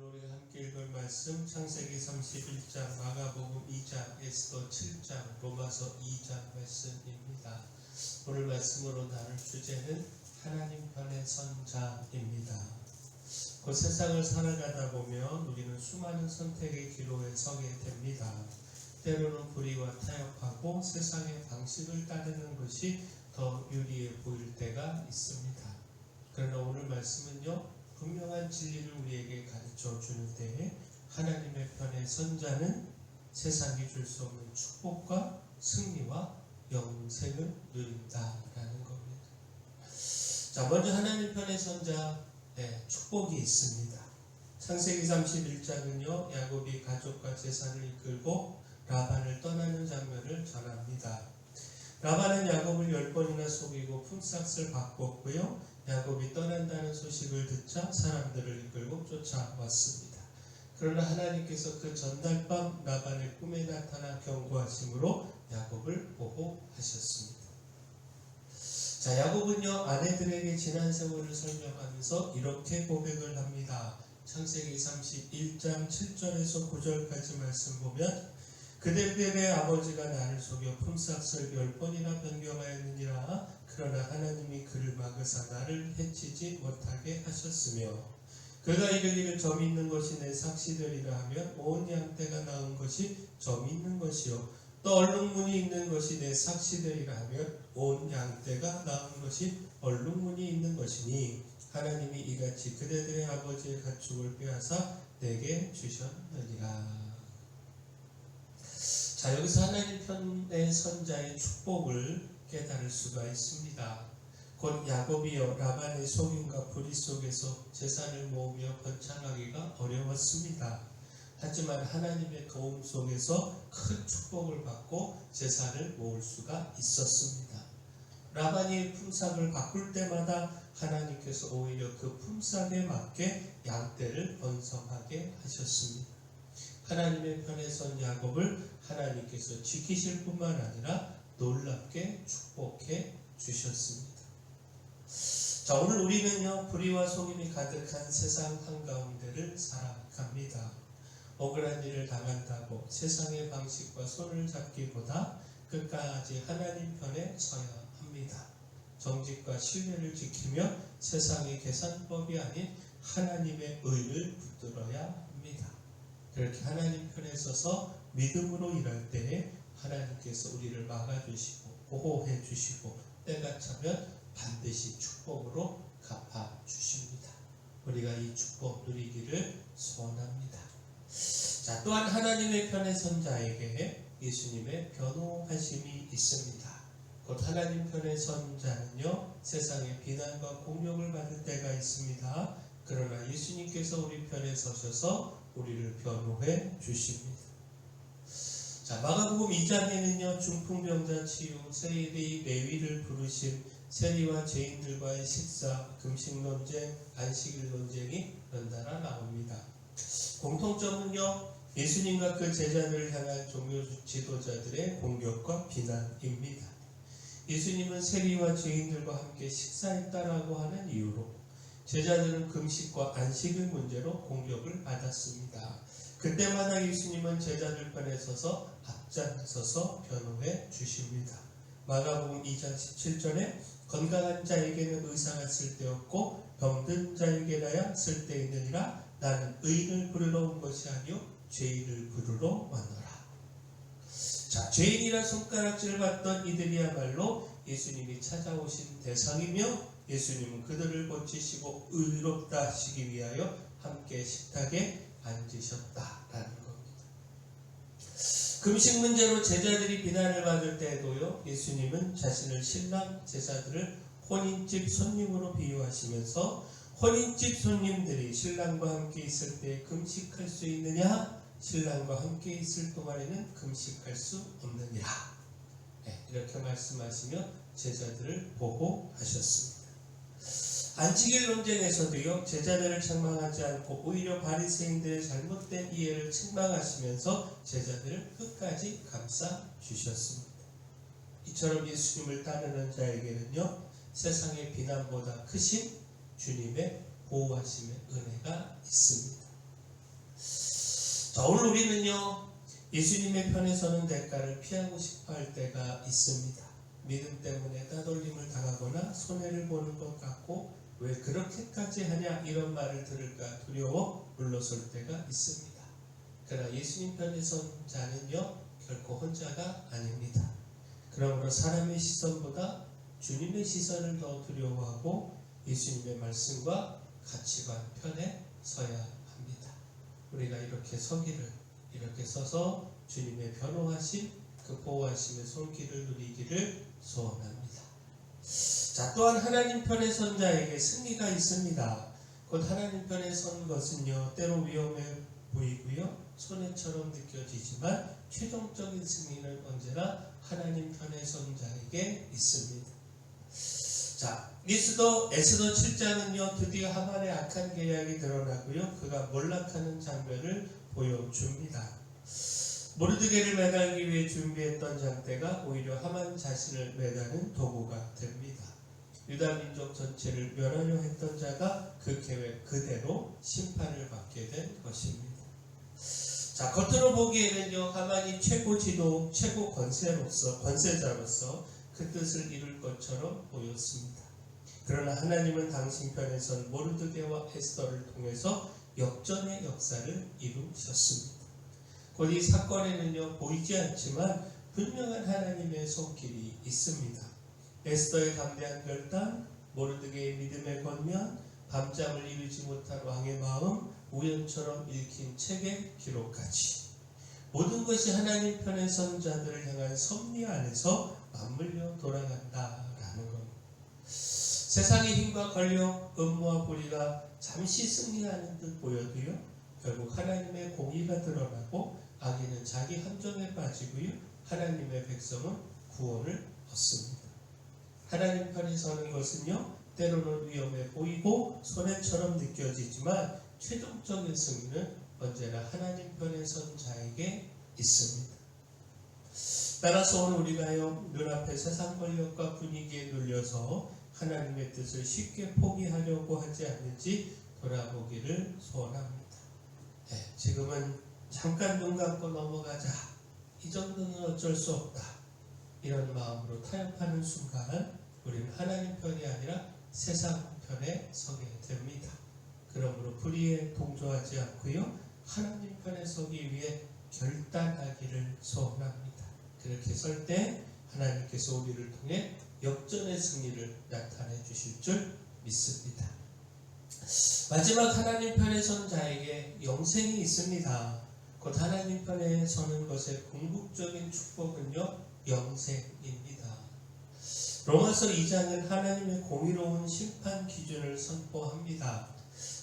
우리가 함께 읽을 말씀 창세기 31장, 마가복음 2장, 에스더 7장, 로마서 2장 말씀입니다. 오늘 말씀으로 나눌 주제는 하나님 편의 선자입니다. 그 세상을 살아가다 보면 우리는 수많은 선택의 기로에 서게 됩니다. 때로는 불의와 타협하고 세상의 방식을 따르는 것이 더 유리해 보일 때가 있습니다. 그러나 오늘 말씀은요, 분명한 진리를 우리에게 가르쳐 주는 때에 하나님의 편의 선자는 세상이 줄 수 없는 축복과 승리와 영생을 누린다라는 겁니다. 자, 먼저 하나님 편의 선자의 축복이 있습니다. 창세기 31장은요, 야곱이 가족과 재산을 이끌고 라반을 떠나는 장면을 전합니다. 라반은 야곱을 10번이나 속이고 품삯을 바꿨고요, 야곱이 떠난다는 소식을 듣자 사람들을 이끌고 쫓아왔습니다. 그러나 하나님께서 그 전날 밤 라반의 꿈에 나타나 경고하심으로 야곱을 보호하셨습니다. 자, 야곱은요, 아내들에게 지난 세월을 설명하면서 이렇게 고백을 합니다. 창세기 31장 7절에서 9절까지 말씀 보면, 그들의 아버지가 나를 속여 품삯을 10번이나 변경하였느니라. 그러나 하나님이 그를 막으사 나를 해치지 못하게 하셨으며, 그가 이르기를 점 있는 것이 내 삭시되리라 하면 온 양떼가 낳은 것이 점 있는 것이요, 또 얼룩무늬 있는 것이 내 삭시되리라 하면 온 양떼가 낳은 것이 얼룩무늬 있는 것이니, 하나님이 이같이 그대들의 아버지의 가축을 빼앗아 내게 주셨느니라. 자, 여기서 하나님 편의 선자의 축복을 깨달을 수가 있습니다. 곧 야곱이여 라반의 속임과 불의 속에서 재산을 모으며 번창하기가 어려웠습니다. 하지만 하나님의 도움 속에서 큰 축복을 받고 재산을 모을 수가 있었습니다. 라반이 품삯을 바꿀 때마다 하나님께서 오히려 그 품삯에 맞게 양떼를 번성하게 하셨습니다. 하나님의 편에 선 야곱을 하나님께서 지키실 뿐만 아니라 놀랍게 축복해 주셨습니다. 자, 오늘 우리는요, 불의와 속임이 가득한 세상 한가운데를 살아갑니다. 억울한 일을 당한다고 세상의 방식과 손을 잡기보다 끝까지 하나님 편에 서야 합니다. 정직과 신뢰를 지키며 세상의 계산법이 아닌 하나님의 의를 붙들어야 합니다. 그렇게 하나님 편에 서서 믿음으로 일할 때에 하나님께서 우리를 막아주시고 보호해 주시고 때가 차면 반드시 축복으로 갚아주십니다. 우리가 이 축복 누리기를 소원합니다. 자, 또한 하나님의 편의 선자에게 예수님의 변호하심이 있습니다. 곧 하나님 편의 선자는요, 세상의 비난과 공격을 받을 때가 있습니다. 그러나 예수님께서 우리 편에 서셔서 우리를 변호해 주십니다. 자, 마가복음 2장에는요, 중풍병자 치유, 세리 레위를 부르심, 세리와 죄인들과의 식사, 금식 논쟁, 안식일 논쟁이 연달아 나옵니다. 공통점은요, 예수님과 그 제자들을 향한 종교 지도자들의 공격과 비난입니다. 예수님은 세리와 죄인들과 함께 식사했다라고 하는 이유로 제자들은 금식과 안식일 문제로 공격을 받았습니다. 그때마다 예수님은 제자들 편에 서서 앞장서서 변호해 주십니다. 마가복음 2장 17절에 건강한 자에게는 의사가 쓸데없고 병든 자에게라야 쓸데있느니라. 나는 의인을 부르러 온 것이 아니요 죄인을 부르러 왔노라. 자, 죄인이라 손가락질을 받던 이들이야말로 예수님이 찾아오신 대상이며, 예수님은 그들을 고치시고 의롭다 하시기 위하여 함께 식탁에 앉으셨다라는 겁니다. 금식 문제로 제자들이 비난을 받을 때에도요, 예수님은 자신을 신랑 제자들을 혼인집 손님으로 비유하시면서 혼인집 손님들이 신랑과 함께 있을 때 금식할 수 있느냐, 신랑과 함께 있을 동안에는 금식할 수 없느니라, 이렇게 말씀하시며 제자들을 보호하셨습니다. 안식일 논쟁에서도요, 제자들을 책망하지 않고 오히려 바리새인들의 잘못된 이해를 책망하시면서 제자들을 끝까지 감싸 주셨습니다. 이처럼 예수님을 따르는 자에게는요, 세상의 비난보다 크신 주님의 보호하심의 은혜가 있습니다. 자, 오늘 우리는요, 예수님의 편에 서는 대가를 피하고 싶어 할 때가 있습니다. 믿음 때문에 따돌림을 당하거나 손해를 보는 것 같고 왜 그렇게까지 하냐 이런 말을 들을까 두려워 물러설 때가 있습니다. 그러나 예수님 편에 선 자는요 결코 혼자가 아닙니다. 그러므로 사람의 시선보다 주님의 시선을 더 두려워하고 예수님의 말씀과 가치관 편에 서야 합니다. 우리가 이렇게 서기를, 이렇게 서서 주님의 변호하심, 그 보호하심의 손길을 누리기를 소원합니다. 자, 또한 하나님 편에 선 자에게 승리가 있습니다. 곧 하나님 편에 선 것은요 때로 위험해 보이고요 손해처럼 느껴지지만 최종적인 승리는 언제나 하나님 편에 선 자에게 있습니다. 자, 에스더 7장은요 드디어 하만의 악한 계략이 드러나고요 그가 몰락하는 장면을 보여줍니다. 모르드게를 매달기 위해 준비했던 장대가 오히려 하만 자신을 매다는 도구가 됩니다. 유다 민족 전체를 멸하려 했던 자가 그 계획 그대로 심판을 받게 된 것입니다. 자, 겉으로 보기에는요 하만이 최고 지도, 최고 권세자로서 그 뜻을 이룰 것처럼 보였습니다. 그러나 하나님은 당신 편에 선 모르드게와 에스더를 통해서 역전의 역사를 이루셨습니다. 곧 이 사건에는요 보이지 않지만 분명한 하나님의 손길이 있습니다. 에스더의 담대한 결단, 모르드게의 믿음의 권면, 밤잠을 이루지 못한 왕의 마음, 우연처럼 읽힌 책의 기록까지 모든 것이 하나님 편에 선 자들을 향한 섭리 안에서 맞물려 돌아간다라는 것. 세상의 힘과 권력, 음모와 불의가 잠시 승리하는 듯 보여도요 결국 하나님의 공의가 드러나고 악인은 자기 함정에 빠지고요 하나님의 백성은 구원을 얻습니다. 하나님 편에 서는 것은요 때로는 위험해 보이고 손해처럼 느껴지지만 최종적인 승리는 언제나 하나님 편에 선 자에게 있습니다. 따라서 오늘 우리가요 눈앞의 세상 권력과 분위기에 눌려서 하나님의 뜻을 쉽게 포기하려고 하지 않는지 돌아보기를 소원합니다. 네, 지금은 잠깐 눈 감고 넘어가자, 이 정도는 어쩔 수 없다, 이런 마음으로 타협하는 순간 우리는 하나님 편이 아니라 세상 편에 서게 됩니다. 그러므로 불의에 동조하지 않고요 하나님 편에 서기 위해 결단하기를 소원합니다. 그렇게 설 때 하나님께서 우리를 통해 역전의 승리를 나타내 주실 줄 믿습니다. 마지막 하나님 편에 선 자에게 영생이 있습니다. 곧 하나님 편에 서는 것의 궁극적인 축복은요 영생입니다. 로마서 2장은 하나님의 공의로운 심판 기준을 선포합니다.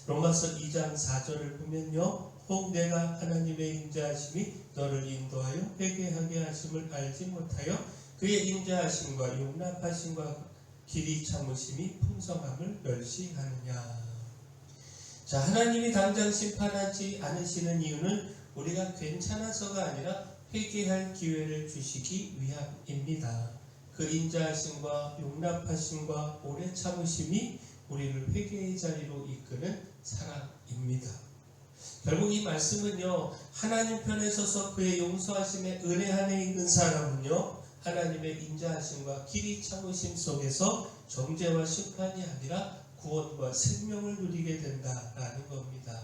로마서 2장 4절을 보면요 혹 내가 하나님의 인자하심이 너를 인도하여 회개하게 하심을 알지 못하여 그의 인자하심과 용납하심과 길이 참으심이 풍성함을 멸시하느냐. 자, 하나님이 당장 심판하지 않으시는 이유는 우리가 괜찮아서가 아니라 회개할 기회를 주시기 위함입니다. 그 인자하심과 용납하심과 오래 참으심이 우리를 회개의 자리로 이끄는 사랑입니다. 결국 이 말씀은요 하나님 편에 서서 그의 용서하심의 은혜 안에 있는 사람은요 하나님의 인자하심과 길이 참으심 속에서 정죄와 심판이 아니라 구원과 생명을 누리게 된다라는 겁니다.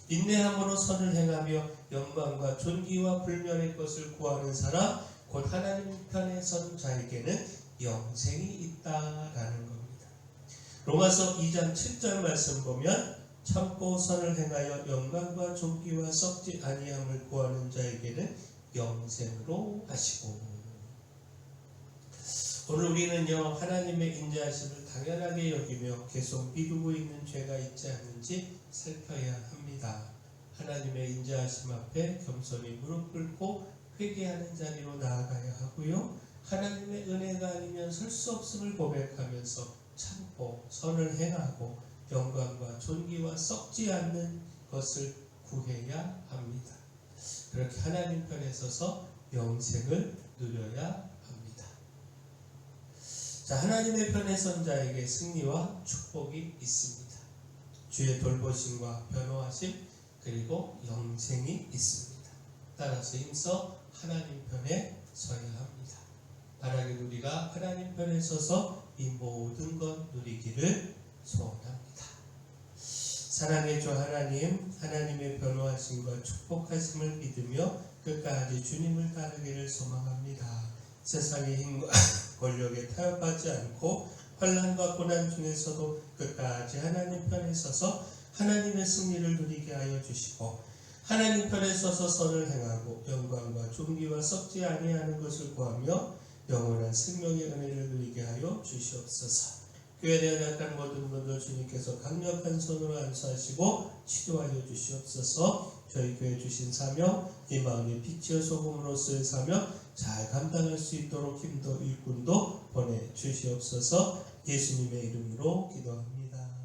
인내함으로 선을 행하며 영광과 존귀와 불멸의 것을 구하는 사람, 곧 하나님 편에 선 자에게는 영생이 있다라는 겁니다. 로마서 2장 7절 말씀 보면 참고 선을 행하여 영광과 존귀와 썩지 아니함을 구하는 자에게는 영생으로 하시고. 오늘 우리는요 하나님의 인자하심을 당연하게 여기며 계속 미루고 있는 죄가 있지 않는지 살펴야 합니다. 하나님의 인자하심 앞에 겸손히 무릎 꿇고 회개하는 자리로 나아가야 하고요 하나님의 은혜가 아니면 설 수 없음을 고백하면서 참고 선을 행하고 영광과 존귀와 썩지 않는 것을 구해야 합니다. 그렇게 하나님 편에 서서 영생을 누려야 합니다. 자, 하나님의 편에 선 자에게 승리와 축복이 있습니다. 주의 돌보심과 변호하심 그리고 영생이 있습니다. 따라서 힘써 하나님 편에 서야 합니다. 만약에 우리가 하나님 편에 서서 이 모든 것 누리기를 소원합니다. 사랑의 주 하나님, 하나님의 변호하심과 축복하심을 믿으며 끝까지 주님을 따르기를 소망합니다. 세상의 힘과 권력에 타협하지 않고 환난과 고난 중에서도 끝까지 하나님 편에 서서 하나님의 승리를 누리게 하여 주시고, 하나님 편에 서서 선을 행하고 영광과 존귀와 썩지 아니하는 것을 구하며 영원한 생명의 은혜를 누리게 하여 주시옵소서. 교회에 연약한 모든 분들 주님께서 강력한 손으로 안수하시고 치료하여 주시옵소서. 저희 교회 주신 사명, 이 마음의 빛이여 소금으로서의 사명 잘 감당할 수 있도록 힘도 일꾼도 보내주시옵소서. 예수님의 이름으로 기도합니다.